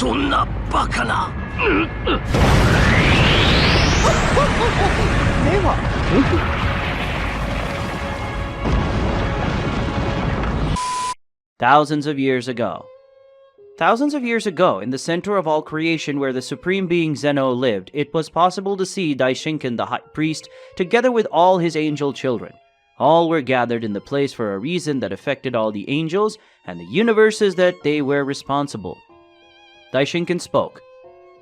そんなバカな。目は Thousands of years ago. Thousands of years ago, in the center of all creation where the supreme being Zeno lived, it was possible to see Daishinkan the high priest together with all his angel children. All were gathered in the place for a reason that affected all the angels and the universes that they were responsible. Daishinkan spoke.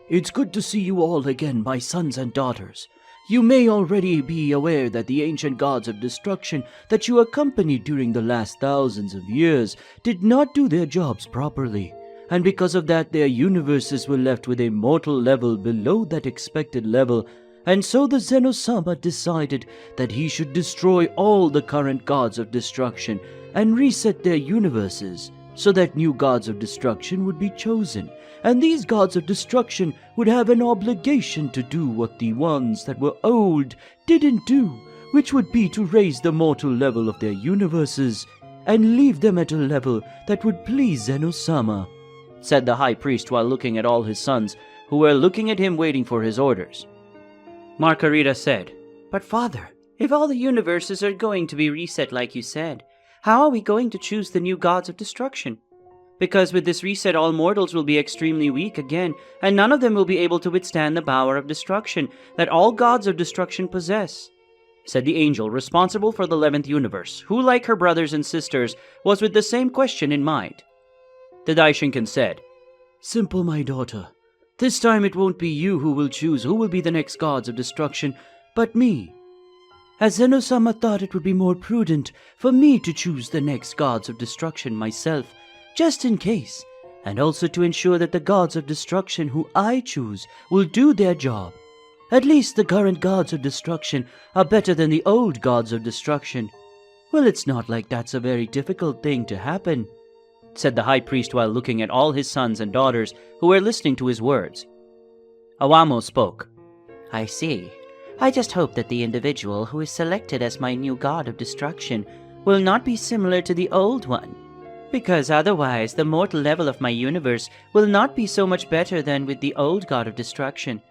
It's good to see you all again, my sons and daughters. You may already be aware that the ancient gods of destruction that you accompanied during the last thousands of years did not do their jobs properly, and because of that their universes were left with a mortal level below that expected level, and so the Zeno-sama decided that he should destroy all the current gods of destruction and reset their universes, so that new gods of destruction would be chosen, and these gods of destruction would have an obligation to do what the ones that were old didn't do, which would be to raise the mortal level of their universes and leave them at a level that would please Zeno-sama, said the high priest while looking at all his sons, who were looking at him waiting for his orders. Margarita said, But father, if all the universes are going to be reset like you said, how are we going to choose the new gods of destruction? Because with this reset all mortals will be extremely weak again, and none of them will be able to withstand the power of destruction that all gods of destruction possess, said the angel responsible for the 11th universe, who, like her brothers and sisters, was with the same question in mind. The Daishinkan said, Simple, my daughter. This time it won't be you who will choose who will be the next gods of destruction, but me. As Zeno-sama thought it would be more prudent for me to choose the next gods of destruction myself, just in case, and also to ensure that the gods of destruction who I choose will do their job. At least the current gods of destruction are better than the old gods of destruction. Well, it's not like that's a very difficult thing to happen, said the high priest while looking at all his sons and daughters who were listening to his words. Awamo spoke. I see. I just hope that the individual who is selected as my new god of destruction will not be similar to the old one, because otherwise the mortal level of my universe will not be so much better than with the old god of destruction,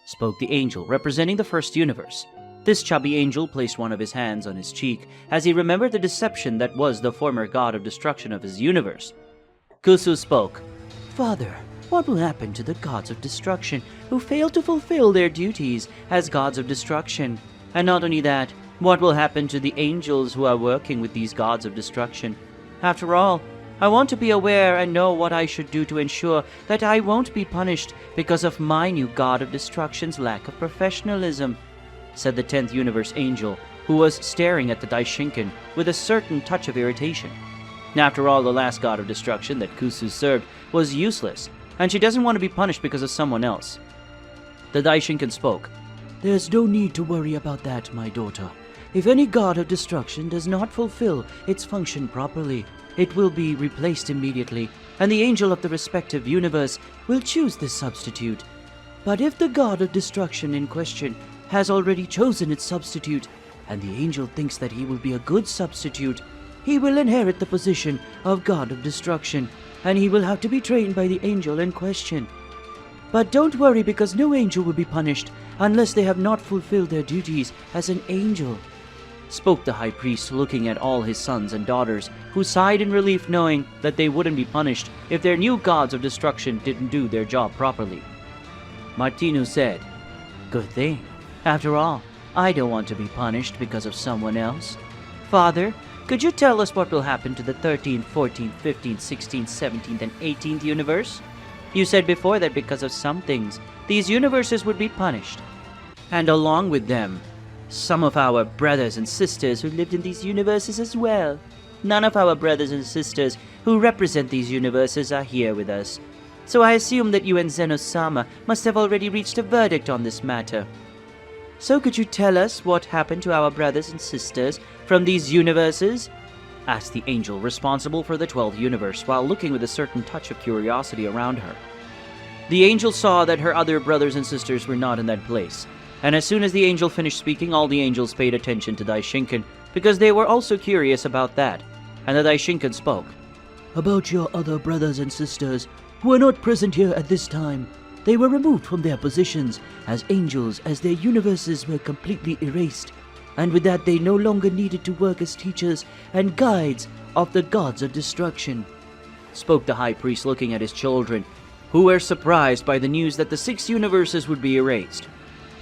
spoke the angel representing the first universe. This chubby angel placed one of his hands on his cheek as he remembered the deception that was the former god of destruction of his universe. Kusu spoke. Father, what will happen to the gods of destruction who fail to fulfill their duties as gods of destruction? And not only that, what will happen to the angels who are working with these gods of destruction? After all, I want to be aware and know what I should do to ensure that I won't be punished because of my new god of destruction's lack of professionalism, said the 10th universe angel, who was staring at the Daishinkan with a certain touch of irritation. After all, the last god of destruction that Kusu served was useless, and she doesn't want to be punished because of someone else. The Daishinkan spoke. There's no need to worry about that, my daughter. If any god of destruction does not fulfill its function properly, it will be replaced immediately, and the angel of the respective universe will choose this substitute. But if the god of destruction in question has already chosen its substitute, and the angel thinks that he will be a good substitute, he will inherit the position of god of destruction, and he will have to be trained by the angel in question. But don't worry, because no angel will be punished unless they have not fulfilled their duties as an angel, spoke the high priest looking at all his sons and daughters, who sighed in relief knowing that they wouldn't be punished if their new gods of destruction didn't do their job properly. Martinu said, Good thing. After all, I don't want to be punished because of someone else. Father, could you tell us what will happen to the 13th, 14th, 15th, 16th, 17th, and 18th universe? You said before that because of some things, these universes would be punished. And along with them, some of our brothers and sisters who lived in these universes as well. None of our brothers and sisters who represent these universes are here with us. so I assume that you and Zeno-sama must have already reached a verdict on this matter. So could you tell us what happened to our brothers and sisters from these universes? Asked the angel responsible for the 12th universe while looking with a certain touch of curiosity around her. The angel saw that her other brothers and sisters were not in that place, and as soon as the angel finished speaking, all the angels paid attention to Daishinkan because they were also curious about that, and the Daishinkan spoke. About your other brothers and sisters who are not present here at this time, they were removed from their positions as angels as their universes were completely erased, and with that they no longer needed to work as teachers and guides of the gods of destruction. Spoke the high priest looking at his children, who were surprised by the news that the 6 universes would be erased.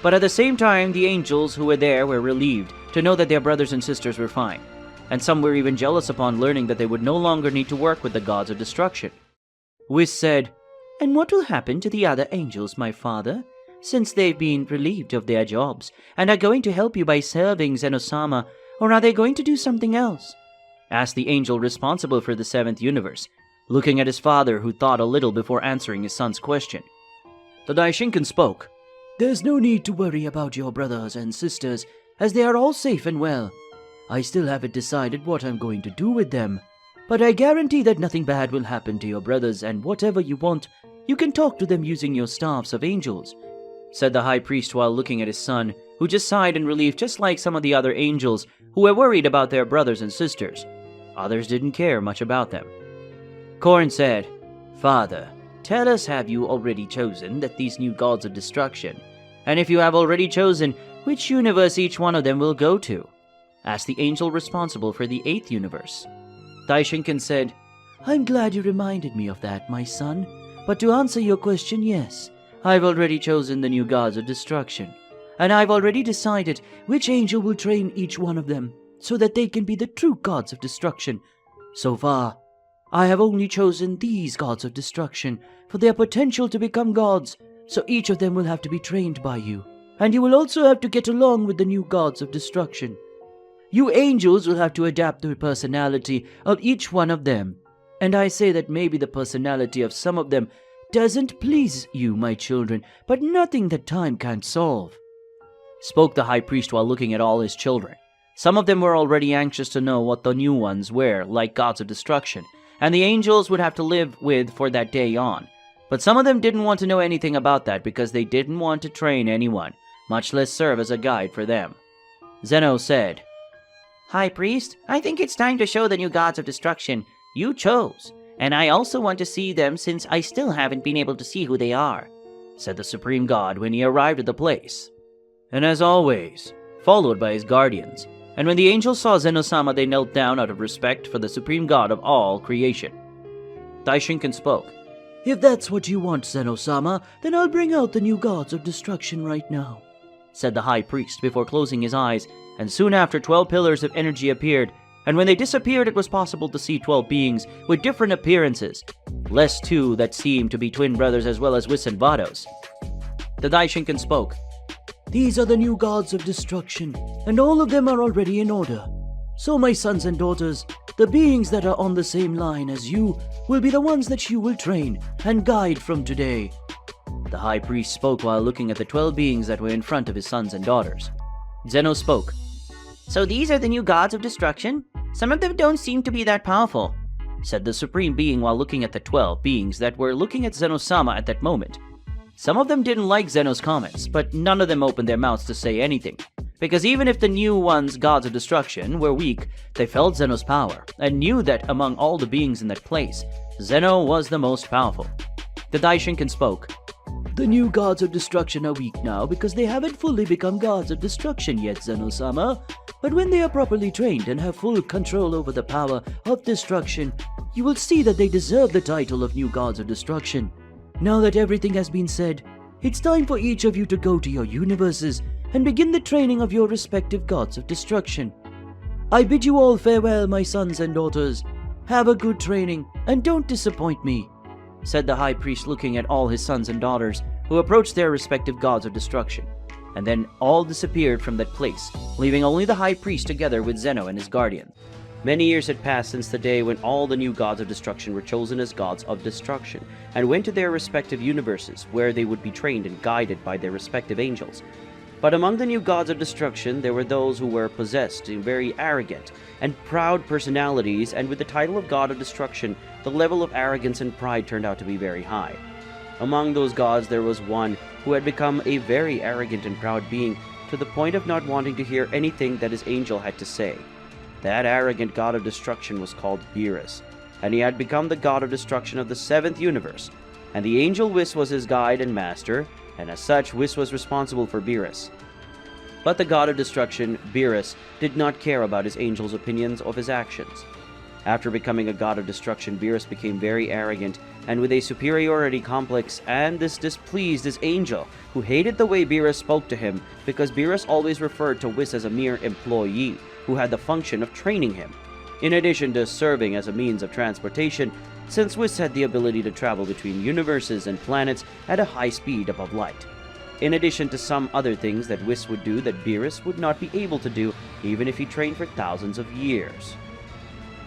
But at the same time, the angels who were there were relieved to know that their brothers and sisters were fine, and some were even jealous upon learning that they would no longer need to work with the gods of destruction. Whis said, "And what will happen to the other angels, my father, since they've been relieved of their jobs and are going to help you by serving Zeno-sama, or are they going to do something else?" Asked the angel responsible for the 7th universe, looking at his father, who thought a little before answering his son's question. The Daishinkan spoke. There's no need to worry about your brothers and sisters, as they are all safe and well. I still haven't decided what I'm going to do with them, but I guarantee that nothing bad will happen to your brothers, and whatever you want, you can talk to them using your staffs of angels, said the high priest while looking at his son, who just sighed in relief, just like some of the other angels who were worried about their brothers and sisters. Others didn't care much about them. Korn said, "Father, tell us, have you already chosen that these new gods of destruction? And if you have already chosen, which universe each one of them will go to?" Asked the angel responsible for the 8th universe. Daishinkan said, "I'm glad you reminded me of that, my son. But to answer your question, yes, I've already chosen the new gods of destruction. And I've already decided which angel will train each one of them, so that they can be the true gods of destruction. So far, I have only chosen these gods of destruction for their potential to become gods, so each of them will have to be trained by you. And you will also have to get along with the new gods of destruction. You angels will have to adapt the personality of each one of them. And I say that maybe the personality of some of them doesn't please you, my children, but nothing that time can't solve." Spoke the high priest while looking at all his children. Some of them were already anxious to know what the new ones were, like gods of destruction, and the angels would have to live with for that day on. But some of them didn't want to know anything about that because they didn't want to train anyone, much less serve as a guide for them. Zeno said, "High priest, I think it's time to show the new gods of destruction you chose, and I also want to see them since I still haven't been able to see who they are," said the supreme god when he arrived at the place. And as always, followed by his guardians, and when the angels saw Zeno-sama, they knelt down out of respect for the supreme god of all creation. Daishinkan spoke. "If that's what you want, Zeno-sama, then I'll bring out the new gods of destruction right now," said the high priest before closing his eyes, and soon after 12 pillars of energy appeared, and when they disappeared it was possible to see 12 beings with different appearances, less 2 that seemed to be twin brothers as well as Whis and Vados. The Daishinkan spoke. "These are the new gods of destruction, and all of them are already in order. So my sons and daughters, the beings that are on the same line as you will be the ones that you will train and guide from today." The high priest spoke while looking at the 12 beings that were in front of his sons and daughters. Zeno spoke. "So these are the new gods of destruction? Some of them don't seem to be that powerful," said the supreme being while looking at the 12 beings that were looking at Zeno-sama at that moment. Some of them didn't like Zeno's comments, but none of them opened their mouths to say anything, because even if the new ones, gods of destruction, were weak, they felt Zeno's power, and knew that among all the beings in that place, Zeno was the most powerful. The Daishinkan spoke. "The new gods of destruction are weak now because they haven't fully become gods of destruction yet, Zeno-sama. But when they are properly trained and have full control over the power of destruction, you will see that they deserve the title of new gods of destruction. Now that everything has been said, it's time for each of you to go to your universes and begin the training of your respective gods of destruction. I bid you all farewell, my sons and daughters. Have a good training and don't disappoint me," said the high priest looking at all his sons and daughters who approached their respective gods of destruction. And then all disappeared from that place, leaving only the high priest together with Zeno and his guardian. Many years had passed since the day when all the new gods of destruction were chosen as gods of destruction, and went to their respective universes, where they would be trained and guided by their respective angels. But among the new gods of destruction, there were those who were possessed in very arrogant and proud personalities, and with the title of God of Destruction, the level of arrogance and pride turned out to be very high. Among those gods, there was one who had become a very arrogant and proud being, to the point of not wanting to hear anything that his angel had to say. That arrogant god of destruction was called Beerus, and he had become the god of destruction of the seventh universe, and the angel Whis was his guide and master, and as such Whis was responsible for Beerus. But the god of destruction, Beerus, did not care about his angel's opinions of his actions. After becoming a god of destruction, Beerus became very arrogant and with a superiority complex, and this displeased his angel, who hated the way Beerus spoke to him because Beerus always referred to Whis as a mere employee who had the function of training him, in addition to serving as a means of transportation, since Whis had the ability to travel between universes and planets at a high speed above light, in addition to some other things that Whis would do that Beerus would not be able to do even if he trained for thousands of years.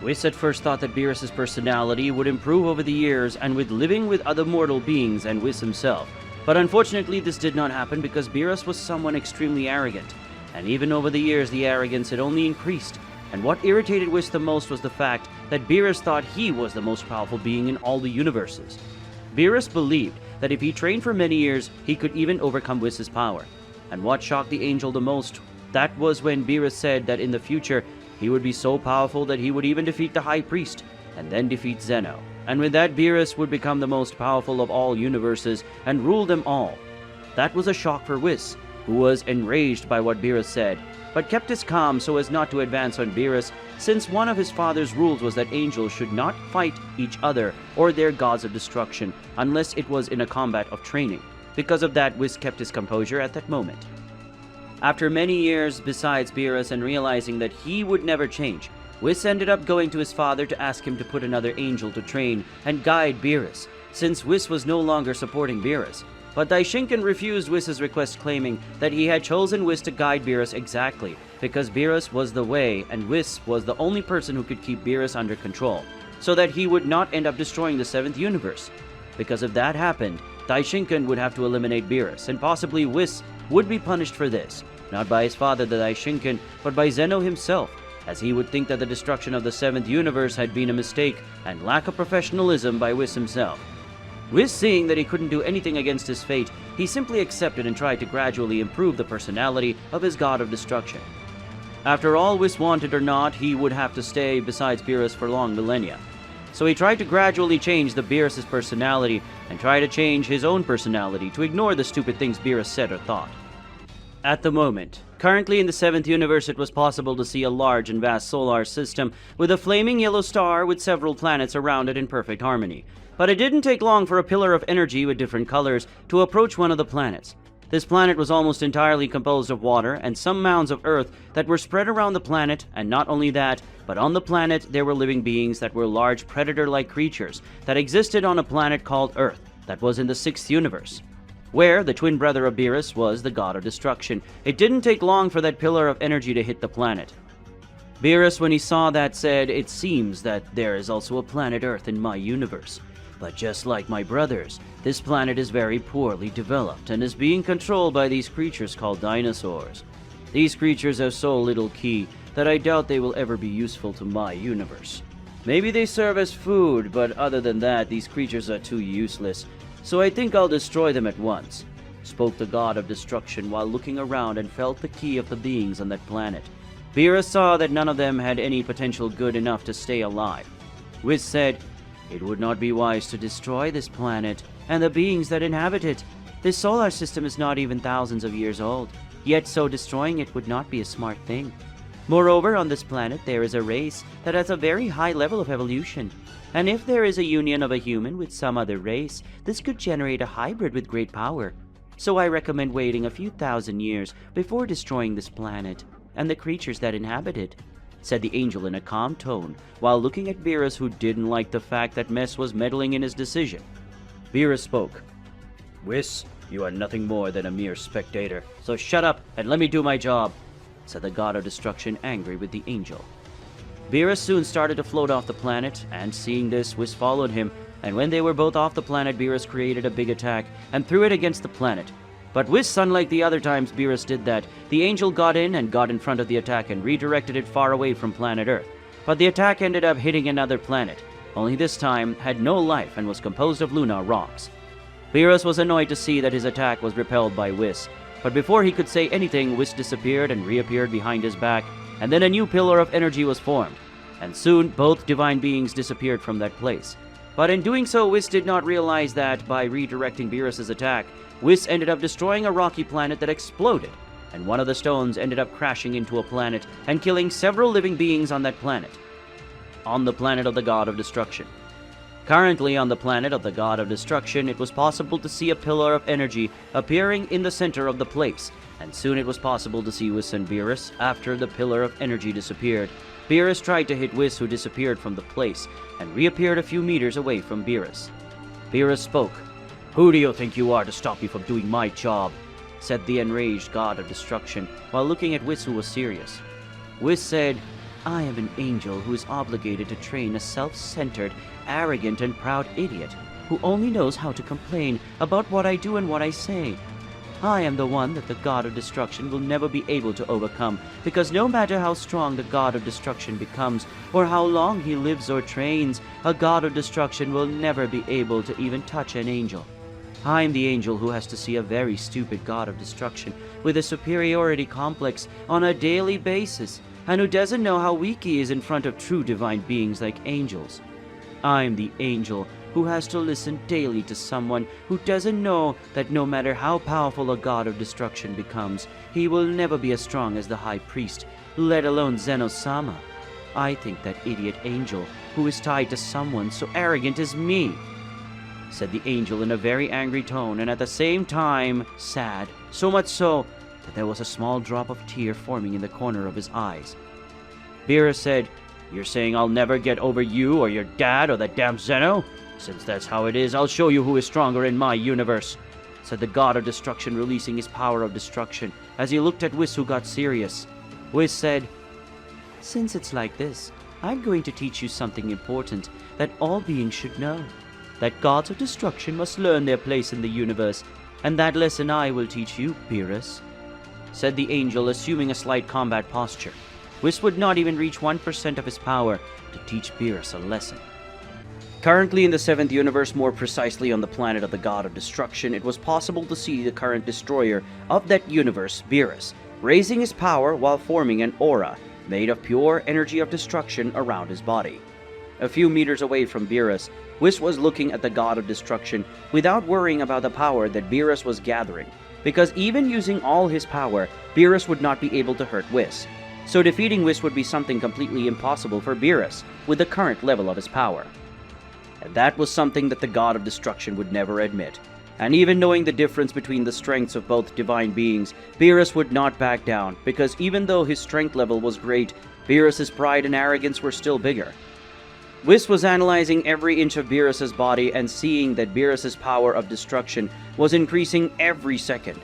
Whis at first thought that Beerus's personality would improve over the years and with living with other mortal beings and Whis himself, but unfortunately this did not happen because Beerus was someone extremely arrogant, and even over the years the arrogance had only increased, and what irritated Whis the most was the fact that Beerus thought he was the most powerful being in all the universes. Beerus believed that if he trained for many years, he could even overcome Whis' power, and what shocked the angel the most, that was when Beerus said that in the future he would be so powerful that he would even defeat the High Priest, and then defeat Zeno, and with that Beerus would become the most powerful of all universes and rule them all. That was a shock for Whis, who was enraged by what Beerus said, but kept his calm so as not to advance on Beerus, since one of his father's rules was that angels should not fight each other or their gods of destruction unless it was in a combat of training. Because of that, Whis kept his composure at that moment. After many years besides Beerus and realizing that he would never change, Whis ended up going to his father to ask him to put another angel to train and guide Beerus, since Whis was no longer supporting Beerus. But Daishinkan refused Whis' request, claiming that he had chosen Whis to guide Beerus exactly because Beerus was the way and Whis was the only person who could keep Beerus under control, so that he would not end up destroying the seventh universe. Because if that happened, Daishinkan would have to eliminate Beerus, and possibly Whis would be punished for this, not by his father the Daishinkan, but by Zeno himself, as he would think that the destruction of the seventh universe had been a mistake and lack of professionalism by Whis himself. Whis, seeing that he couldn't do anything against his fate, he simply accepted and tried to gradually improve the personality of his god of destruction. After all, Whis wanted or not, he would have to stay besides Beerus for long millennia. So he tried to gradually change the Beerus' personality and try to change his own personality to ignore the stupid things Beerus said or thought. At the moment, currently in the seventh universe, it was possible to see a large and vast solar system with a flaming yellow star with several planets around it in perfect harmony. But it didn't take long for a pillar of energy with different colors to approach one of the planets. This planet was almost entirely composed of water and some mounds of earth that were spread around the planet, and not only that, but on the planet there were living beings that were large predator-like creatures that existed on a planet called Earth that was in the sixth universe, where the twin brother of Beerus was the god of destruction. It didn't take long for that pillar of energy to hit the planet. Beerus, when he saw that, said, "It seems that there is also a planet Earth in my universe. But just like my brothers, this planet is very poorly developed and is being controlled by these creatures called dinosaurs. These creatures have so little ki that I doubt they will ever be useful to my universe. Maybe they serve as food, but other than that, these creatures are too useless, so I think I'll destroy them at once," spoke the god of destruction while looking around and felt the ki of the beings on that planet. Beerus saw that none of them had any potential good enough to stay alive. Whis said, "It would not be wise to destroy this planet and the beings that inhabit it. This solar system is not even thousands of years old, yet so destroying it would not be a smart thing. Moreover, on this planet there is a race that has a very high level of evolution, and if there is a union of a human with some other race, this could generate a hybrid with great power. So I recommend waiting a few thousand years before destroying this planet and the creatures that inhabit it," said the angel in a calm tone, while looking at Beerus, who didn't like the fact that Mess was meddling in his decision. Beerus spoke. "Whis, you are nothing more than a mere spectator, so shut up and let me do my job," said the god of destruction, angry with the angel. Beerus soon started to float off the planet, and seeing this, Whis followed him, and when they were both off the planet, Beerus created a big attack and threw it against the planet. But Whis, unlike the other times Beerus did that, the angel got in front of the attack and redirected it far away from planet Earth. But the attack ended up hitting another planet, only this time had no life and was composed of lunar rocks. Beerus was annoyed to see that his attack was repelled by Whis, but before he could say anything, Whis disappeared and reappeared behind his back, and then a new pillar of energy was formed, and soon both divine beings disappeared from that place. But in doing so, Whis did not realize that by redirecting Beerus' attack, Whis ended up destroying a rocky planet that exploded, and one of the stones ended up crashing into a planet and killing several living beings on that planet. On the planet of the God of Destruction. Currently on the planet of the God of Destruction, it was possible to see a pillar of energy appearing in the center of the place, and soon it was possible to see Whis and Beerus. After the pillar of energy disappeared, Beerus tried to hit Whis, who disappeared from the place and reappeared a few meters away from Beerus. Beerus spoke. "Who do you think you are to stop me from doing my job?" said the enraged God of Destruction, while looking at Whis, who was serious. Whis said, "I am an angel who is obligated to train a self-centered, arrogant, and proud idiot who only knows how to complain about what I do and what I say. I am the one that the God of Destruction will never be able to overcome, because no matter how strong the God of Destruction becomes, or how long he lives or trains, a God of Destruction will never be able to even touch an angel. I am the angel who has to see a very stupid God of Destruction with a superiority complex on a daily basis, and who doesn't know how weak he is in front of true divine beings like angels. I'm the angel who has to listen daily to someone who doesn't know that no matter how powerful a God of Destruction becomes, he will never be as strong as the High Priest, let alone Zeno-sama. I think that idiot angel who is tied to someone so arrogant as me," said the angel in a very angry tone and at the same time sad, so much so that there was a small drop of tear forming in the corner of his eyes. Beerus said, "You're saying I'll never get over you or your dad or that damn Zeno? Since that's how it is, I'll show you who is stronger in my universe," said the God of Destruction, releasing his power of destruction as he looked at Whis, who got serious. Whis said, "Since it's like this, I'm going to teach you something important that all beings should know. That gods of destruction must learn their place in the universe, and that lesson I will teach you, Beerus," said the angel, assuming a slight combat posture. Whis would not even reach 1% of his power to teach Beerus a lesson. Currently in the 7th universe, more precisely on the planet of the God of Destruction, it was possible to see the current destroyer of that universe, Beerus, raising his power while forming an aura made of pure energy of destruction around his body. A few meters away from Beerus, Whis was looking at the God of Destruction without worrying about the power that Beerus was gathering, because even using all his power, Beerus would not be able to hurt Whis. So defeating Whis would be something completely impossible for Beerus with the current level of his power. And that was something that the God of Destruction would never admit. And even knowing the difference between the strengths of both divine beings, Beerus would not back down, because even though his strength level was great, Beerus's pride and arrogance were still bigger. Whis was analyzing every inch of Beerus's body and seeing that Beerus's power of destruction was increasing every second.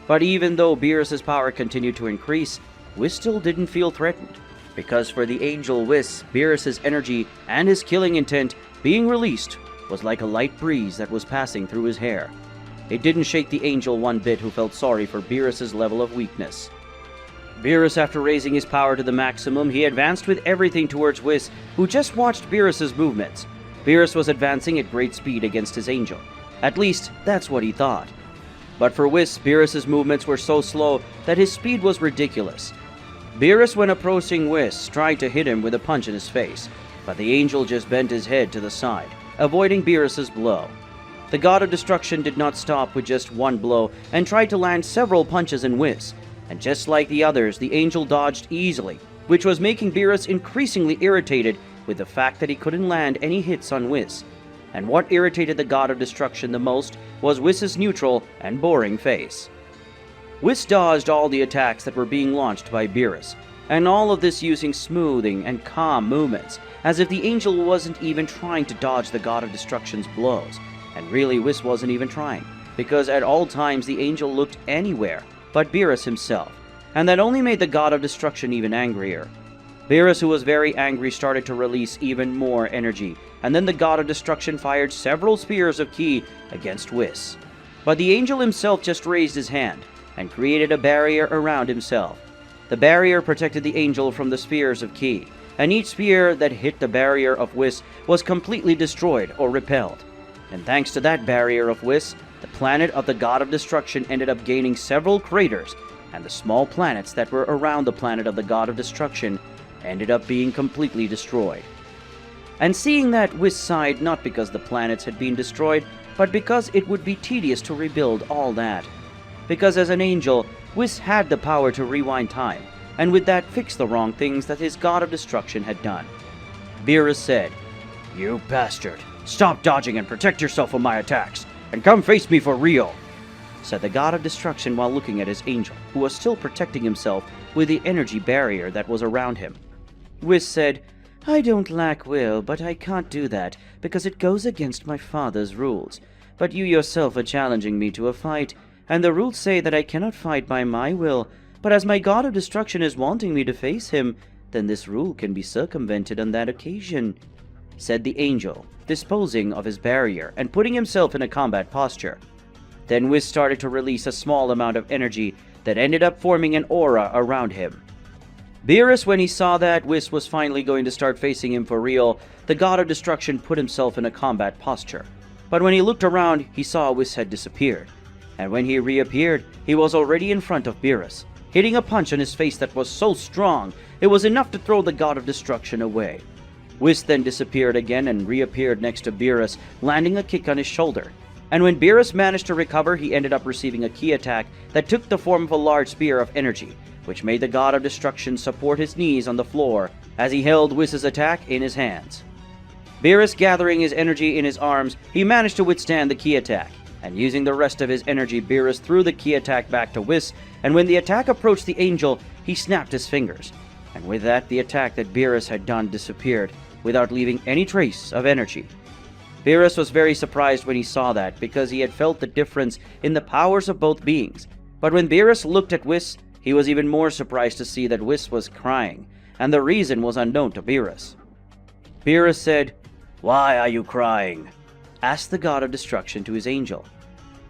But even though Beerus's power continued to increase, Whis still didn't feel threatened, because for the angel Whis, Beerus's energy and his killing intent being released was like a light breeze that was passing through his hair. It didn't shake the angel one bit, who felt sorry for Beerus's level of weakness. Beerus, after raising his power to the maximum, he advanced with everything towards Whis, who just watched Beerus's movements. Beerus was advancing at great speed against his angel. At least, that's what he thought. But for Whis, Beerus's movements were so slow that his speed was ridiculous. Beerus, when approaching Whis, tried to hit him with a punch in his face, but the angel just bent his head to the side, avoiding Beerus's blow. The God of Destruction did not stop with just one blow and tried to land several punches in Whis, and just like the others, the angel dodged easily, which was making Beerus increasingly irritated with the fact that he couldn't land any hits on Whis. And what irritated the God of Destruction the most was Whis's neutral and boring face. Whis dodged all the attacks that were being launched by Beerus, and all of this using smoothing and calm movements, as if the angel wasn't even trying to dodge the God of Destruction's blows. And really, Whis wasn't even trying, because at all times the angel looked anywhere but Beerus himself, and that only made the God of Destruction even angrier. Beerus, who was very angry, started to release even more energy, and then the god of destruction fired several spears of ki against Whis. But the angel himself just raised his hand and created a barrier around himself. The barrier protected the angel from the spears of ki, and each spear that hit the barrier of Whis was completely destroyed or repelled. And thanks to that barrier of Whis, the planet of the god of destruction ended up gaining several craters, and the small planets that were around the planet of the god of destruction ended up being completely destroyed. And seeing that, Whis sighed, not because the planets had been destroyed, but because it would be tedious to rebuild all that. Because as an angel, Whis had the power to rewind time, and with that fix the wrong things that his god of destruction had done. Beerus said, "You bastard! Stop dodging and protect yourself from my attacks, and come face me for real," said the god of destruction while looking at his angel, who was still protecting himself with the energy barrier that was around him. Whis said, "I don't lack will, but I can't do that, because it goes against my father's rules. But you yourself are challenging me to a fight, and the rules say that I cannot fight by my will, but as my god of destruction is wanting me to face him, then this rule can be circumvented on that occasion," said the angel, disposing of his barrier and putting himself in a combat posture. Then Whis started to release a small amount of energy that ended up forming an aura around him. Beerus, when he saw that Whis was finally going to start facing him for real, the god of destruction put himself in a combat posture. But when he looked around, he saw Whis had disappeared. And when he reappeared, he was already in front of Beerus, hitting a punch on his face that was so strong, it was enough to throw the god of destruction away. Whis then disappeared again and reappeared next to Beerus, landing a kick on his shoulder. And when Beerus managed to recover, he ended up receiving a ki attack that took the form of a large spear of energy, which made the god of destruction support his knees on the floor as he held Whis's attack in his hands. Beerus, gathering his energy in his arms, he managed to withstand the ki attack, and using the rest of his energy, Beerus threw the ki attack back to Whis, and when the attack approached the angel, he snapped his fingers. And with that, the attack that Beerus had done disappeared, without leaving any trace of energy. Beerus was very surprised when he saw that, because he had felt the difference in the powers of both beings. But when Beerus looked at Whis, he was even more surprised to see that Whis was crying, and the reason was unknown to Beerus. Beerus said, "Why are you crying?" asked the god of destruction to his angel.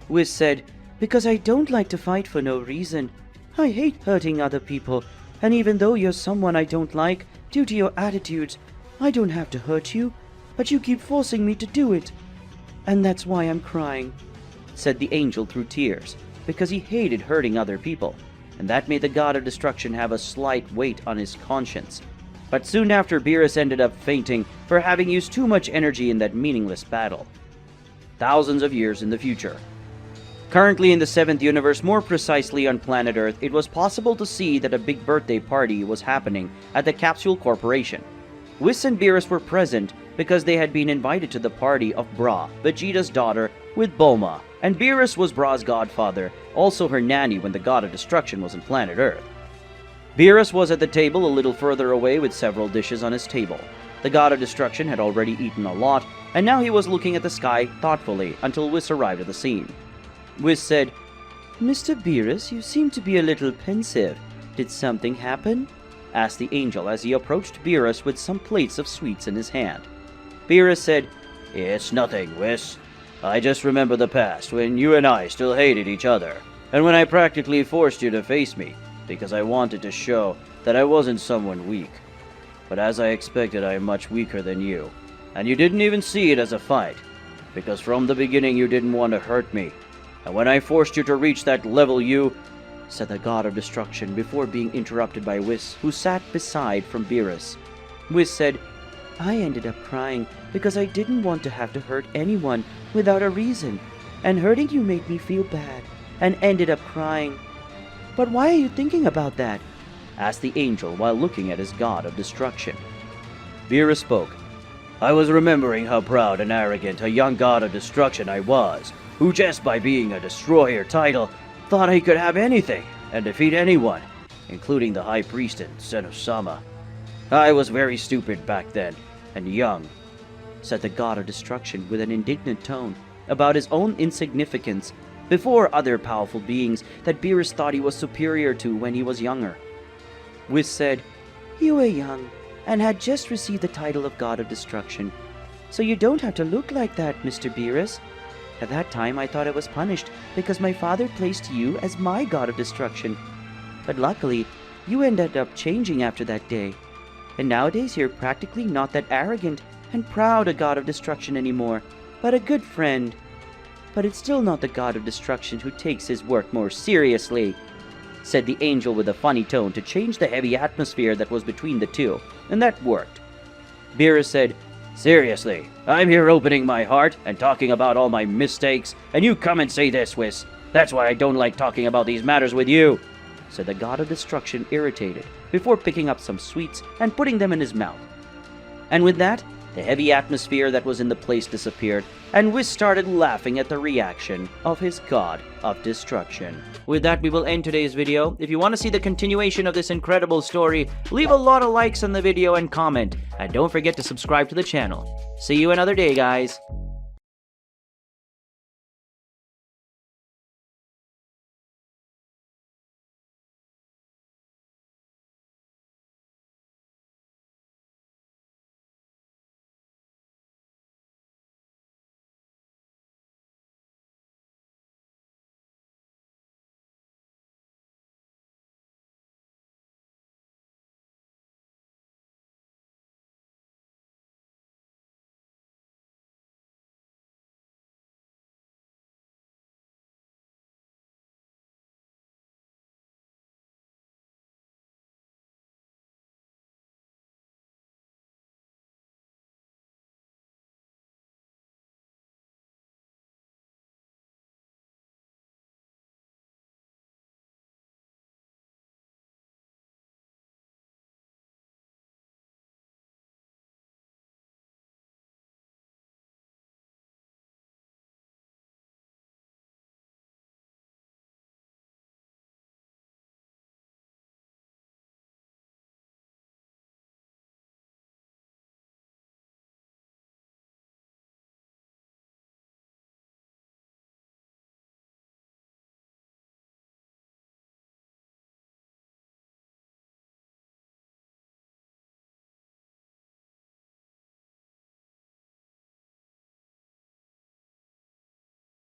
Whis said, "Because I don't like to fight for no reason. I hate hurting other people, and even though you're someone I don't like, due to your attitudes, I don't have to hurt you, but you keep forcing me to do it. And that's why I'm crying," said the angel through tears, because he hated hurting other people, and that made the god of destruction have a slight weight on his conscience. But soon after, Beerus ended up fainting for having used too much energy in that meaningless battle. Thousands of years in the future. Currently in the 7th universe, more precisely on planet Earth, it was possible to see that a big birthday party was happening at the Capsule Corporation. Whis and Beerus were present because they had been invited to the party of Bra, Vegeta's daughter, with Bulma, and Beerus was Bra's godfather, also her nanny when the god of destruction was on planet Earth. Beerus was at the table a little further away with several dishes on his table. The god of destruction had already eaten a lot, and now he was looking at the sky thoughtfully until Whis arrived at the scene. Whis said, "Mr. Beerus, you seem to be a little pensive. Did something happen?" asked the angel as he approached Beerus with some plates of sweets in his hand. Beerus said, "It's nothing, Whis. I just remember the past when you and I still hated each other, and when I practically forced you to face me because I wanted to show that I wasn't someone weak. But as I expected, I am much weaker than you, and you didn't even see it as a fight, because from the beginning you didn't want to hurt me. And when I forced you to reach that level, you," said the god of destruction before being interrupted by Whis, who sat beside from Beerus. Whis said, "I ended up crying because I didn't want to have to hurt anyone without a reason, and hurting you made me feel bad, and ended up crying." "But why are you thinking about that?" asked the angel while looking at his god of destruction. Beerus spoke. "I was remembering how proud and arrogant a young god of destruction I was, who just by being a destroyer title thought he could have anything and defeat anyone, including the high priest and Senusama. I was very stupid back then, and young," said the god of destruction with an indignant tone about his own insignificance before other powerful beings that Beerus thought he was superior to when he was younger. Whis said, You were young and had just received the title of God of Destruction. So you don't have to look like that, Mr. Beerus. At that time, I thought I was punished because my father placed you as my God of Destruction. But luckily, you ended up changing after that day. And nowadays, you're practically not that arrogant and proud a God of Destruction anymore, but a good friend. But it's still not the God of Destruction who takes his work more seriously, said the angel with a funny tone to change the heavy atmosphere that was between the two, and that worked. Beerus said, "Seriously, I'm here opening my heart and talking about all my mistakes, and you come and say this, Whis. That's why I don't like talking about these matters with you," said the God of Destruction, irritated, before picking up some sweets and putting them in his mouth. And with that, the heavy atmosphere that was in the place disappeared, and Whis started laughing at the reaction of his God of Destruction. With that, we will end today's video. If you want to see the continuation of this incredible story, leave a lot of likes on the video and comment, and don't forget to subscribe to the channel. See you another day, guys.